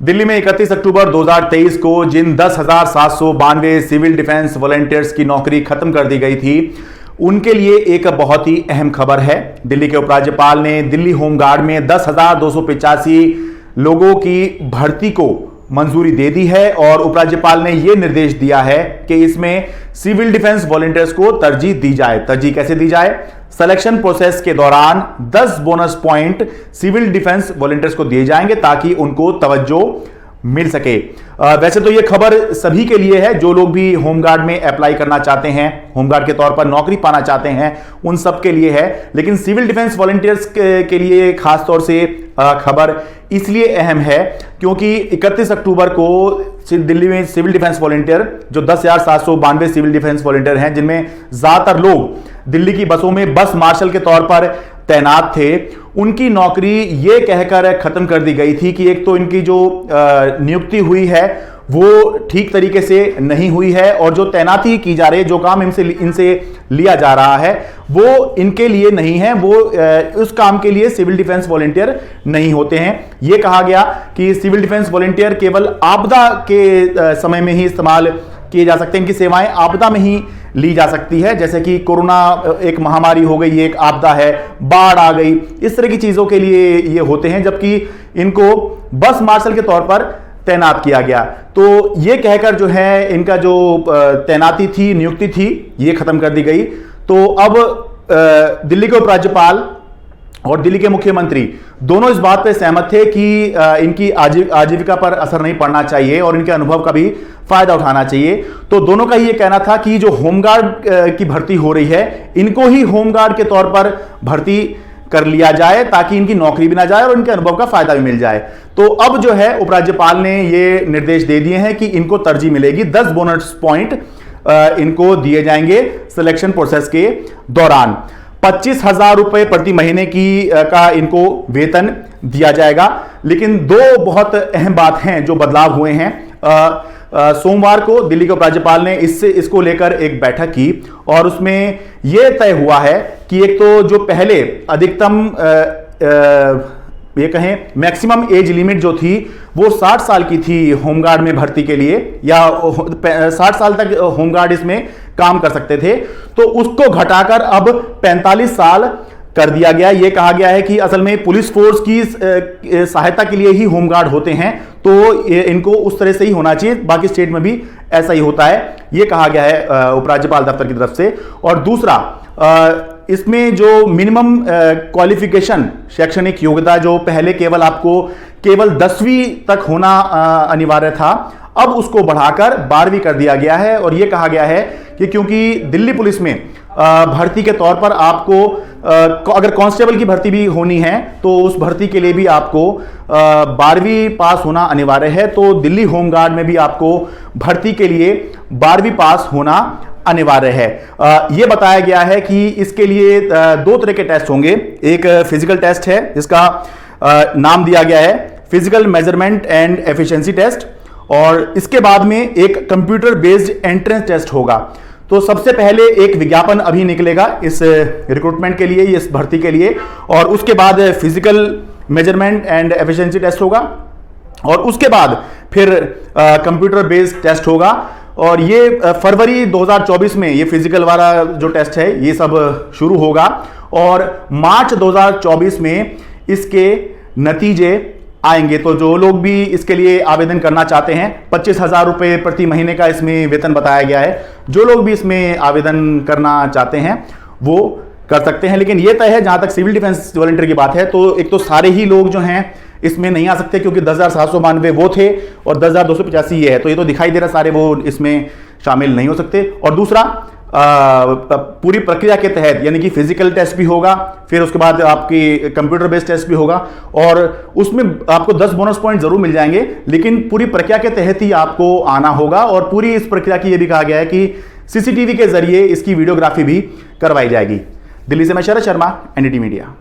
दिल्ली में 31 अक्टूबर 2023 को जिन 10,792 civil defence volunteers की नौकरी खत्म कर दी गई थी, उनके लिए एक बहुत ही अहम खबर है। दिल्ली के उपराज्यपाल ने दिल्ली होमगार्ड में 10,285 लोगों की भर्ती को मंजूरी दे दी है और उपराज्यपाल ने यह निर्देश दिया है कि इसमें सिविल डिफेंस वॉलंटियर्स को तरजीह दी जाए। तरजीह कैसे दी जाए? सिलेक्शन प्रोसेस के दौरान 10 bonus point civil defence volunteers को दिए जाएंगे ताकि उनको तवज्जो मिल सके। वैसे तो यह खबर सभी के लिए है जो लोग भी होमगार्ड में अप्लाई करना चाहते हैं, होमगार्ड के तौर पर नौकरी पाना चाहते हैं, उन सब के लिए है। लेकिन सिविल डिफेंस वॉलंटियर्स के लिए खास तौर से खबर इसलिए अहम है क्योंकि 31 अक्टूबर को दिल्ली में सिविल डिफेंस वॉलंटियर जो 10,792 सिविल डिफेंस वॉलंटियर हैं, जिनमें ज्यादातर लोग दिल्ली की बसों में बस मार्शल के तौर पर तैनात थे, उनकी नौकरी ये कहकर खत्म कर दी गई थी कि एक तो इनकी जो नियुक्ति हुई है वो ठीक तरीके से नहीं हुई है और जो तैनाती की जा रही है, जो काम इनसे लिया जा रहा है वो इनके लिए नहीं है, वो उस काम के लिए सिविल डिफेंस वॉलंटियर नहीं होते हैं। यह कहा गया कि सिविल डिफेंस वॉलंटियर केवल आपदा के समय में ही इस्तेमाल किए जा सकते हैं, इनकी सेवाएं आपदा में ही ली जा सकती है, जैसे कि कोरोना एक महामारी हो गई, एक आपदा है, बाढ़ आ गई, इस तरह की चीजों के लिए ये होते हैं, जबकि इनको बस मार्शल के तौर पर तैनात किया गया। तो ये कहकर जो है इनका जो तैनाती थी, नियुक्ति थी, ये खत्म कर दी गई। तो अब दिल्ली के उपराज्यपाल और दिल्ली के मुख्यमंत्री दोनों इस बात पे सहमत थे कि इनकी आजीविका पर असर नहीं पड़ना चाहिए और इनके अनुभव का भी फायदा उठाना चाहिए। तो दोनों का ये कहना था कि जो होमगार्ड की भर्ती हो रही है, इनको ही होमगार्ड के तौर पर भर्ती कर लिया जाए ताकि इनकी नौकरी भी ना जाए और इनके अनुभव का फायदा भी मिल जाए। तो अब जो है उपराज्यपाल ने ये निर्देश दे दिए हैं कि इनको तरजीह मिलेगी, 10 बोनस पॉइंट इनको दिए जाएंगे सिलेक्शन प्रोसेस के दौरान। 25,000 रुपए प्रति महीने का इनको वेतन दिया जाएगा। लेकिन दो बहुत अहम बात हैं जो बदलाव हुए हैं। सोमवार को दिल्ली के उपराज्यपाल ने इसको लेकर एक बैठक की और उसमें यह तय हुआ है कि एक तो जो पहले अधिकतम ये कहें मैक्सिमम एज लिमिट जो थी वो 60 साल की थी होमगार्ड में भर्ती के लिए, या 60 साल तक होमगार्ड इसमें काम कर सकते थे, तो उसको घटाकर अब 45 साल कर दिया गया। यह कहा गया है कि असल में पुलिस फोर्स की सहायता के लिए ही होमगार्ड होते हैं, तो इनको उस तरह से ही होना चाहिए, बाकी स्टेट में भी ऐसा ही होता है, यह कहा गया है उपराज्यपाल दफ्तर की तरफ से। और दूसरा, इसमें जो मिनिमम क्वालिफिकेशन शैक्षणिक योग्यता जो पहले केवल 10वीं तक होना अनिवार्य था, अब उसको बढ़ाकर 12वीं कर दिया गया है। और यह कहा गया है कि क्योंकि दिल्ली पुलिस में भर्ती के तौर पर आपको अगर कांस्टेबल की भर्ती भी होनी है तो उस भर्ती के लिए भी आपको 12वीं पास होना अनिवार्य है, तो दिल्ली होमगार्ड में भी आपको भर्ती के लिए 12वीं पास होना अनिवार्य है। यह बताया गया है कि इसके लिए 2 तरह के टेस्ट होंगे। एक फिजिकल टेस्ट है जिसका नाम दिया गया है physical measurement and efficiency test, और इसके बाद में एक कंप्यूटर बेस्ड एंट्रेंस टेस्ट होगा। तो सबसे पहले एक विज्ञापन अभी निकलेगा इस रिक्रूटमेंट के लिए, इस भर्ती के लिए, और उसके बाद physical measurement and efficiency test होगा और उसके बाद फिर कंप्यूटर बेस्ड टेस्ट होगा। और ये फरवरी 2024 में ये फिजिकल वाला जो टेस्ट है ये सब शुरू होगा और मार्च 2024 में इसके नतीजे आएंगे। तो जो लोग भी इसके लिए आवेदन करना चाहते हैं, 25,000 रुपए प्रति महीने का इसमें वेतन बताया गया है, जो लोग भी इसमें आवेदन करना चाहते हैं वो कर सकते हैं। लेकिन यह तय है, जहां तक सिविल डिफेंस वॉलंटियर की बात है, तो एक तो सारे ही लोग जो हैं इसमें नहीं आ सकते क्योंकि 10,792 वो थे और 10,285 ये है, तो ये तो दिखाई दे रहा सारे वो इसमें शामिल नहीं हो सकते। और दूसरा, पूरी प्रक्रिया के तहत यानी कि फिजिकल टेस्ट भी होगा, फिर उसके बाद आपकी कंप्यूटर बेस्ड टेस्ट भी होगा और उसमें आपको 10 बोनस पॉइंट जरूर मिल जाएंगे, लेकिन पूरी प्रक्रिया के तहत ही आपको आना होगा। और पूरी इस प्रक्रिया की यह भी कहा गया है कि सीसीटीवी के जरिए इसकी वीडियोग्राफी भी करवाई जाएगी। दिल्ली से मैं शरद शर्मा, एनडीटी मीडिया।